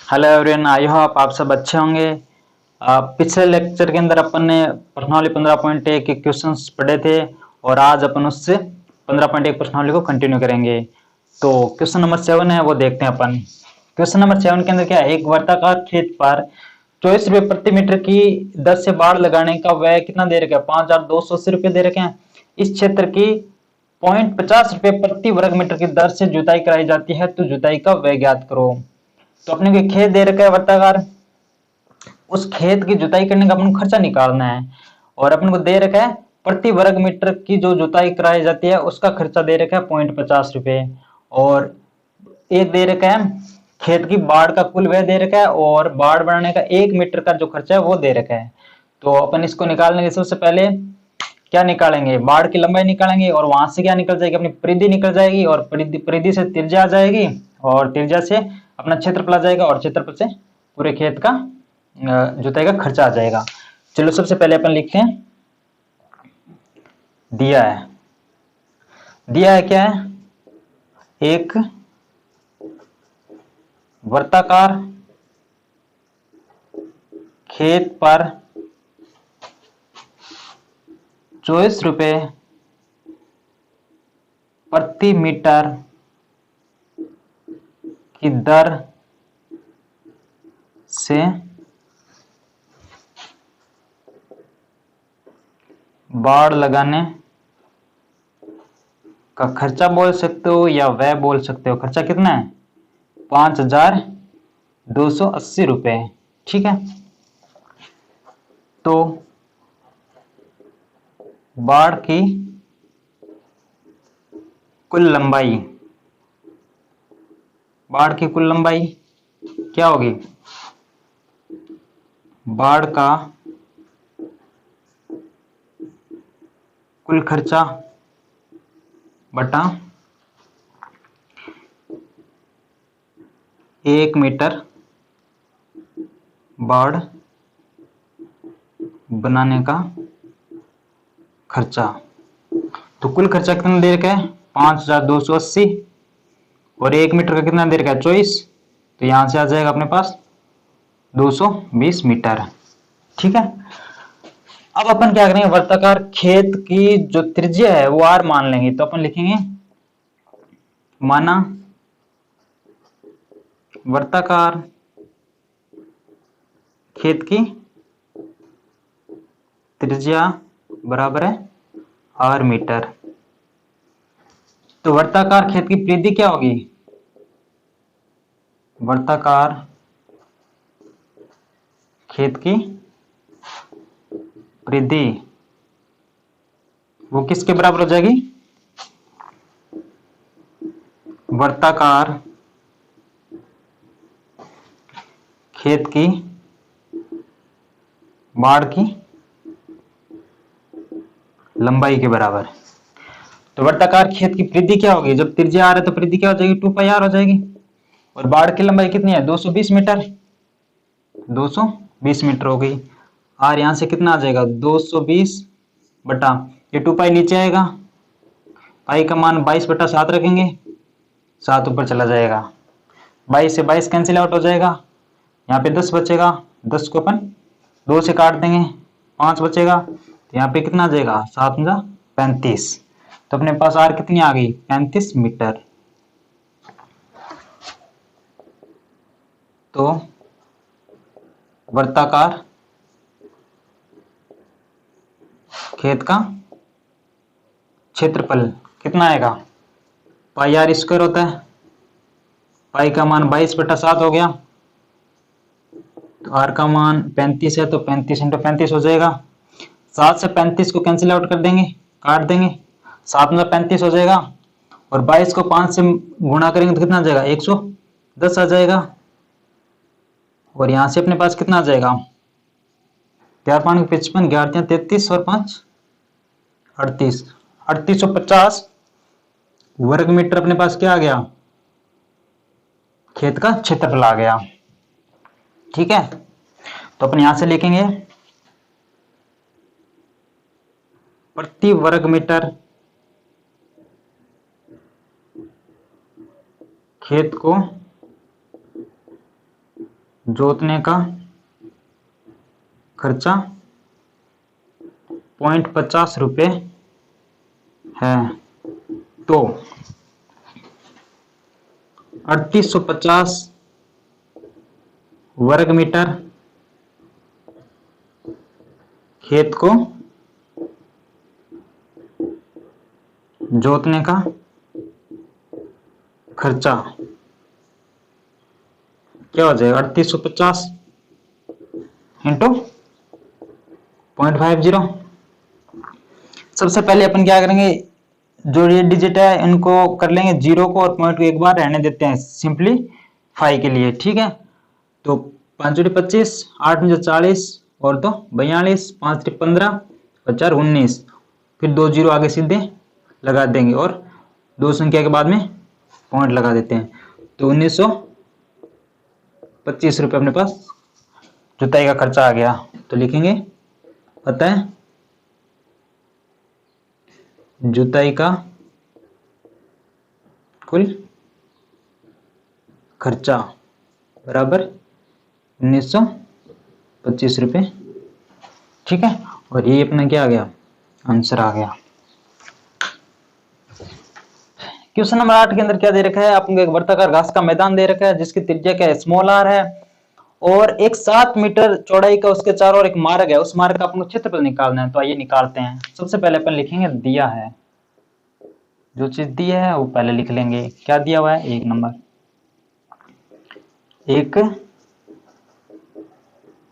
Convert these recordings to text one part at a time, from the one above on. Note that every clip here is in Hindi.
हेलो एवरीवन, आई होप आप सब अच्छे होंगे। पिछले लेक्चर के अंदर अपन ने प्रश्नावली 15.1 के क्वेश्चंस पढ़े थे और आज अपन उससे 15.1 प्रश्नावली को कंटिन्यू करेंगे। तो क्वेश्चन नंबर 7 है, वो देखते हैं अपन। क्वेश्चन नंबर 7 के अंदर क्या है, एक वर्ताकार खेत पर 24 रुपये प्रति मीटर की दर से बाढ़ लगाने का व्यय कितना दे रखा है, 5,280 रुपये दे रखे हैं। इस क्षेत्र की 0.50 रुपये प्रति वर्ग मीटर की दर से जुताई कराई जाती है, तो जुताई का व्यय ज्ञात करो। तो अपने को खेत दे रखा है वर्ताकार, उस खेत की जुताई करने का अपन को खर्चा निकालना है और अपन को दे रखा है प्रति वर्ग मीटर की जो जुताई कराई जाती है उसका खर्चा दे रखा है 0.50 रुपये। और एक दे रखा है खेत की बाढ़ का कुल व्यय दे रखा है और बाढ़ बनाने का 1 मीटर का जो खर्चा है वो दे रखा है। तो अपन इसको निकालने के सबसे पहले क्या निकालेंगे, बाढ़ की लंबाई निकालेंगे और वहां से क्या निकल जाएगी, अपनी परिधि निकल जाएगी और परिधि से त्रिज्या आ जाएगी और त्रिज्या से अपना क्षेत्रफल आ जाएगा और क्षेत्रफल से पूरे खेत का जुताई का खर्चा आ जाएगा। चलो सबसे पहले अपन लिखते हैं, दिया है क्या है, एक वर्ताकार खेत पर 24 रुपये प्रति मीटर की दर से बाढ़ लगाने का खर्चा बोल सकते हो या व्यय बोल सकते हो। खर्चा कितना है, 5,280 रुपये। ठीक है, तो बाढ़ की कुल लंबाई क्या होगी, बाढ़ का कुल खर्चा बटा 1 मीटर बाढ़ बनाने का खर्चा। तो कुल खर्चा कितना दे रखा है, 5,280 और 1 मीटर का कितना दे रखा है, 24। तो यहां से आ जाएगा अपने पास 220 मीटर। ठीक है, अब अपन क्या करेंगे, वर्ताकार खेत की जो त्रिज्या है वो r मान लेंगे। तो अपन लिखेंगे माना वर्ताकार खेत की त्रिज्या बराबर है r मीटर। तो वर्ताकार खेत की परिधि क्या होगी, वर्ताकार खेत की परिधि वो किसके बराबर हो जाएगी, वर्ताकार खेत की बाढ़ की लंबाई के बराबर। तो वर्ताकार खेत की परिधि क्या होगी, जब त्रिज्या आर है तो परिधि क्या हो जाएगी, 2πr हो जाएगी। और बाढ़ की लंबाई कितनी है, 220 मीटर, 220 मीटर हो गई। आर यहां से कितना आ जाएगा, 220 बटा ये 2π नीचे आएगा, पाई का मान 22/7 रखेंगे, 7 ऊपर चला जाएगा, 22 से 22 कैंसिल आउट हो जाएगा, यहाँ पे 10 बचेगा, 10 को अपन 2 से काट देंगे, 5 बचेगा। तो यहाँ पे कितना आ जाएगा, 7×35। तो अपने पास आर कितनी आ गई, 35 मीटर। तो वर्ताकार खेत का क्षेत्रफल कितना आएगा, पाई आर स्क्वायर होता है, पाई का मान 22/7 हो गया, तो आर का मान 35 है तो 35×35 हो जाएगा। 7 से 35 को कैंसिल आउट कर देंगे, काट देंगे, 7×35 हो जाएगा और 22 को 5 से गुणा करेंगे तो कितना आ जाएगा, 110 आ जाएगा। और यहां से अपने पास कितना आ जाएगा, 4×5 = 55, 11×33 और 5 38, 3850 वर्ग मीटर अपने पास क्या आ गया, खेत का क्षेत्रफल आ गया। ठीक है, तो अपन यहां से लिखेंगे प्रति वर्ग मीटर खेत को जोतने का खर्चा 0.50 रुपये है, तो 3850 वर्ग मीटर खेत को जोतने का खर्चा क्या हो जाएगा, 3850 इंटू 0.50। सबसे पहले अपन क्या करेंगे, जो ये डिजिट है इनको कर लेंगे जीरो को, और पॉइंट को एक बार रहने देते हैं सिंपलीफाई के लिए, ठीक है। तो 5 × 25, 8 × 40 और 2 42, 5 × 15 और 4 19, फिर 2 जीरो आगे सीधे लगा देंगे और दो संख्या के बाद में पॉइंट लगा देते हैं। तो 1925 रुपये अपने पास जुताई का खर्चा आ गया। तो लिखेंगे पता है जुताई का कुल खर्चा बराबर 1925 रुपये, ठीक है। और ये अपना क्या आ गया, आंसर आ गया। क्वेश्चन नंबर 8 के अंदर क्या दे रखा है, आपको एक वर्ताकार घास का मैदान दे रखा है जिसकी त्रिज्या क्या है, स्मॉल आर है, और एक 7 मीटर चौड़ाई का उसके चारों ओर एक मार्ग है, उस मार्ग का अपन को क्षेत्रफल निकालना है। तो आइए निकालते हैं। सबसे पहले अपन लिखेंगे दिया है, जो चीज दी है वो पहले लिख लेंगे। क्या दिया हुआ है, 1 नंबर, एक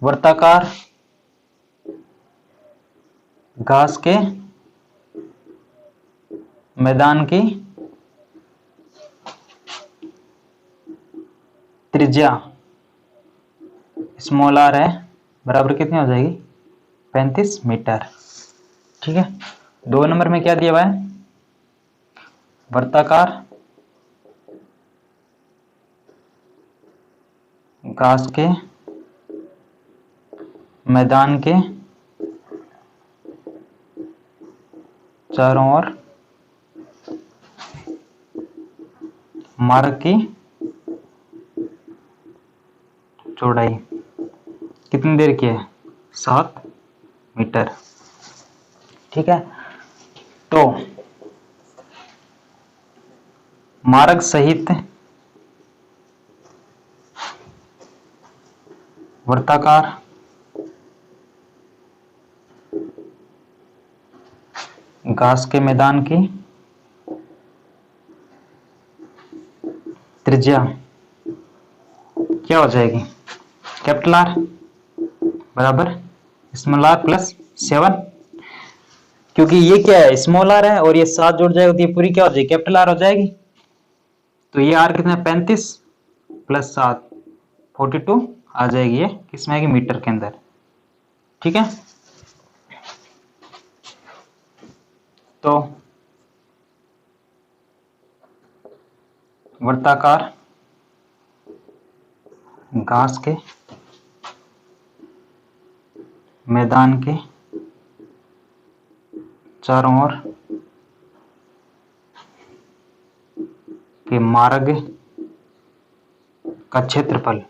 वर्ताकार घास के मैदान की त्रिज्या स्मॉल आर है, बराबर कितनी हो जाएगी, 35 मीटर, ठीक है। 2 नंबर में क्या दिया हुआ है, वर्ताकार घास के मैदान के चारों ओर मार्ग की चौड़ाई कितनी देर की है, 7 मीटर, ठीक है। तो मार्ग सहित वर्ताकार घास के मैदान की त्रिज्या क्या हो जाएगी, कैपिटल आर बराबर स्मॉल आर प्लस 7, क्योंकि ये क्या है, स्मॉल आर है और ये 7 जुड़ जाएगा तो ये पूरी क्या हो जाएगी, कैपिटल आर हो जाएगी। तो ये आर कितना है, 35 प्लस 7 42 आ जाएगी, ये किसमें आएगी, मीटर के अंदर, ठीक है। तो वर्ताकार घास के मैदान के चारों ओर के मार्ग का क्षेत्रफल,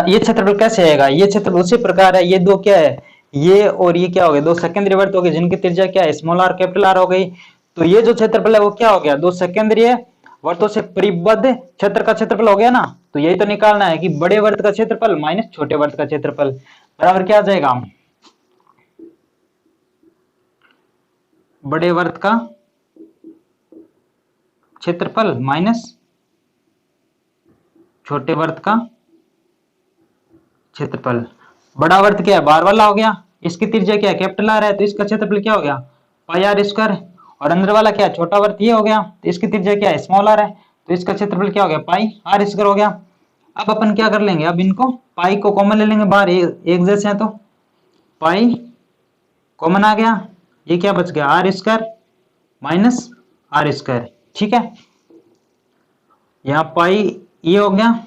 ये क्षेत्रफल कैसे आएगा, ये क्षेत्रफल उसी प्रकार है, ये दो क्या है, ये और ये क्या हो गए, दो सेकेंडरी वर्त हो गए जिनकी त्रिज्या क्या है, स्मॉल आर कैपिटल आर हो गई। तो ये जो क्षेत्रफल है वो क्या हो गया, दो सेकेंडरी वर्तों से परिबद्ध क्षेत्र का क्षेत्रफल हो गया ना। तो यही तो निकालना है कि बड़े वर्त का क्षेत्रफल माइनस छोटे वर्त का क्षेत्रफल बराबर क्या आ जाएगा, बड़े वर्त का क्षेत्रफल माइनस छोटे वर्त का क्षेत्रफल। बड़ा वर्त क्या है, बार वाला हो गया, इसकी त्रिज्या क्या है, कैपिटल आर है, तो इसका क्षेत्रफल क्या हो गया, पाई आर स्क्वायर, और अंदर वाला क्या है, छोटा वर्त ये हो गया, तो इसकी त्रिज्या क्या है, स्मॉल आर है, तो इसका क्षेत्रफल क्या हो गया, पाई आर स्क्वायर हो गया। अब अपन क्या कर लेंगे, अब इनको पाई को कॉमन ले लेंगे, बाहर एक जैसे हैं तो पाई कॉमन आ गया, ये क्या बच गया, are square minus are square, ठीक है। यहाँ पाई ये हो गया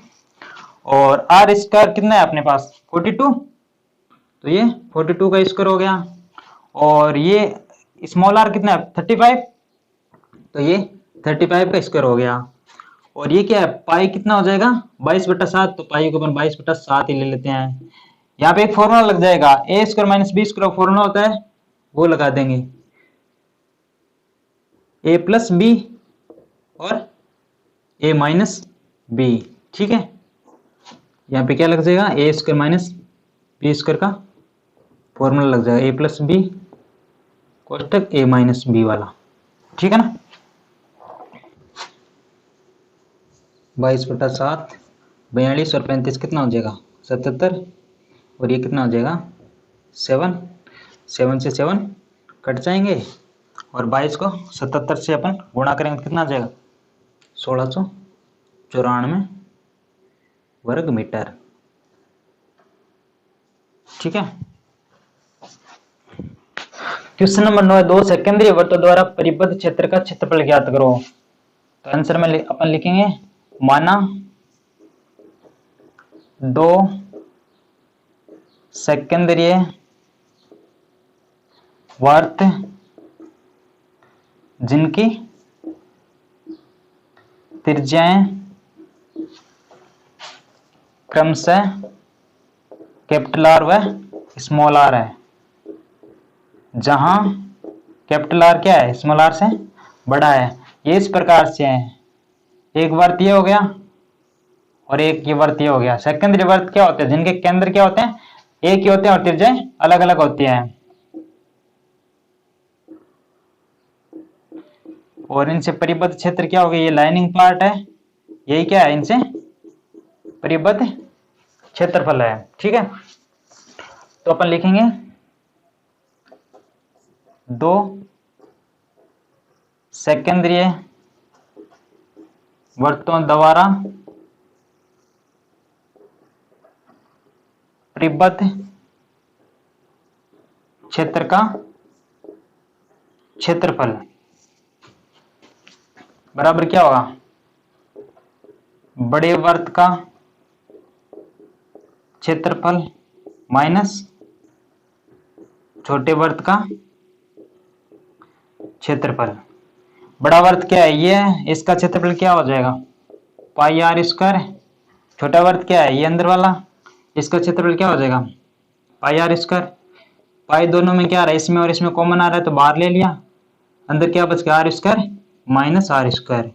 और आर स्क्वायर कितना है अपने पास 42, तो ये 42 का स्क्वायर हो गया, और ये स्मॉल आर कितना है 35, तो ये 35 का स्क्वायर हो गया। और ये क्या है, पाई कितना हो जाएगा 22/7, तो पाई को अपन 22/7 ही ले लेते हैं। यहाँ पे एक फॉर्मूला लग जाएगा, A square minus B square formula होता है, वो लगा देंगे, ए प्लस बी और ए माइनस बी। ठीक है, यहाँ पे क्या लग जाएगा, A square minus B square का फॉर्मूला लग जाएगा, ए प्लस बी कोष्टक ए माइनस बी वाला। ठीक है ना, 22/7, 42 और 35 कितना हो जाएगा 77, और ये कितना हो जाएगा 7, 7 से 7 कट जाएंगे, और 22 को 77 से अपन गुणा करेंगे तो कितना आ जाएगा 1694 वर्ग मीटर। ठीक है, क्वेश्चन नंबर 9, दो सेकेंडरी वृत्तों द्वारा परिबद्ध क्षेत्र का क्षेत्रफल ज्ञात करो। तो आंसर में अपन लिखेंगे, माना दो सेकेंडरी वर्त जिनकी त्रिज्याएं क्रमशः कैपिटल आर व स्मॉल आर है, जहां कैपिटल आर क्या है स्मॉल आर से बड़ा है। ये इस प्रकार से है, एक वर्त ये हो गया और एक ये वर्त ये हो गया। सेकेंडरी वर्त क्या होते हैं, जिनके केंद्र क्या होते हैं एक ही होते हैं और त्रिज्याएं अलग अलग होती हैं, और इनसे परिबद्ध क्षेत्र क्या हो गया, ये लाइनिंग पार्ट है, यही क्या है इनसे परिबद्ध क्षेत्रफल है। ठीक है, तो अपन लिखेंगे दो सेकेंडरी वर्तों द्वारा परिबद्ध क्षेत्र का क्षेत्रफल बराबर क्या होगा, बड़े वर्त का क्षेत्रफल माइनस छोटे वर्त का क्षेत्रफल। बड़ा वर्त क्या है ये है, इसका क्षेत्रफल क्या हो जाएगा पाई आर स्क्वायर। छोटा वर्त क्या है ये अंदर वाला, इसका क्षेत्रफल क्या हो जाएगा पाई आर स्क्वायर। पाई दोनों में क्या आ रहा है, इसमें और इसमें कॉमन आ रहा है तो बाहर ले लिया, अंदर क्या बच गया are square minus are square,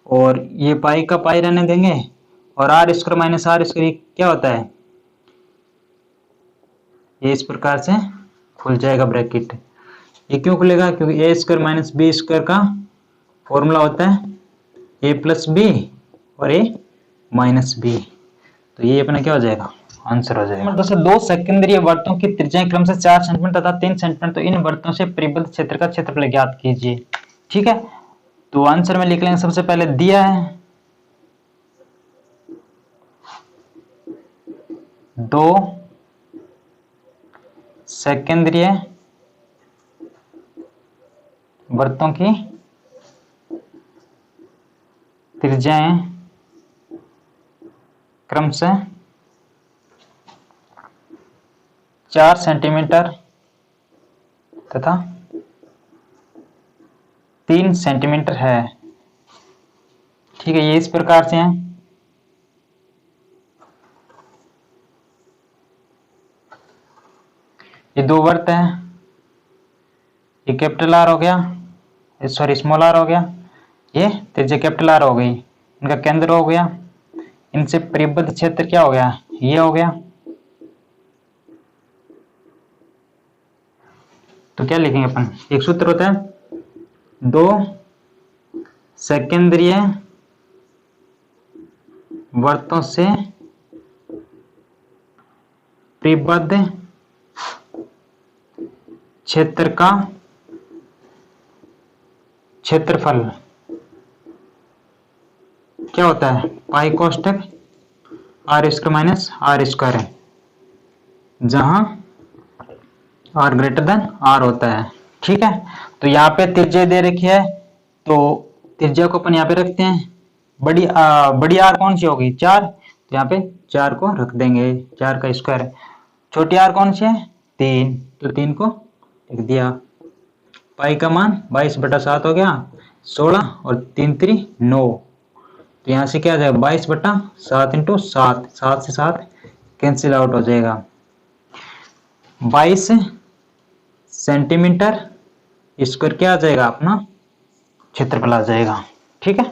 और ये पाई का पाई रहने देंगे, और r square minus are square क्या होता है, ये इस प्रकार से खुल जाएगा ब्रैकेट। ये क्यों खुलेगा, क्योंकि ए स्क्वायर माइनस बी स्क्वायर का फॉर्मूला होता है ए प्लस बी और ए माइनस बी, तो ये अपना क्या हो जाएगा आंसर हो जाएगा। दोस्तों दो सेकेंडरी वर्तों की त्रिज्याएं क्रमशः 4 सेंटीमीटर तथा 3 सेंटीमीटर, तो इन वर्तों से परिबद्ध क्षेत्र का क्षेत्रफल ज्ञात कीजिए। ठीक है, तो आंसर में लिख लेंगे, सबसे पहले दिया है दो सेकेंडरी वर्तों की त्रिज्याएं क्रमशः 4 सेंटीमीटर तथा 3 सेंटीमीटर है। ठीक है, ये इस प्रकार से है, ये दो वर्त है, ये कैपिटल आर हो गया, सॉरी स्मॉल आर हो गया, ये त्रिज्या कैपिटल आर हो गई, इनका केंद्र हो गया, इनसे परिबद्ध क्षेत्र क्या हो गया ये हो गया। तो क्या लिखेंगे अपन, एक सूत्र होता है दो सेकेंडरी वर्तों से परिबद्ध क्षेत्र का क्षेत्रफल क्या होता है पाई कोष्टक R square minus are square है, जहां आर ग्रेटर देन आर होता है। ठीक है, तो यहाँ पे त्रिज्या दे रखी है, तो त्रिज्या को अपन यहाँ पे रखते हैं, बड़ी आर कौन सी होगी 4, तो यहाँ पे 4 को रख देंगे, 4 का स्क्वायर। छोटी आर कौन सी है 3, तो 3 को लिख दिया। पाई का मान 22/7 हो गया 16, और 3 3 9, तो यहाँ से क्या आ जाएगा 22/7 इंटू 7, 7 से 7 कैंसिल आउट हो जाएगा। 22 सेंटीमीटर स्क्वायर क्या आ जाएगा अपना क्षेत्रफल आ जाएगा। ठीक है।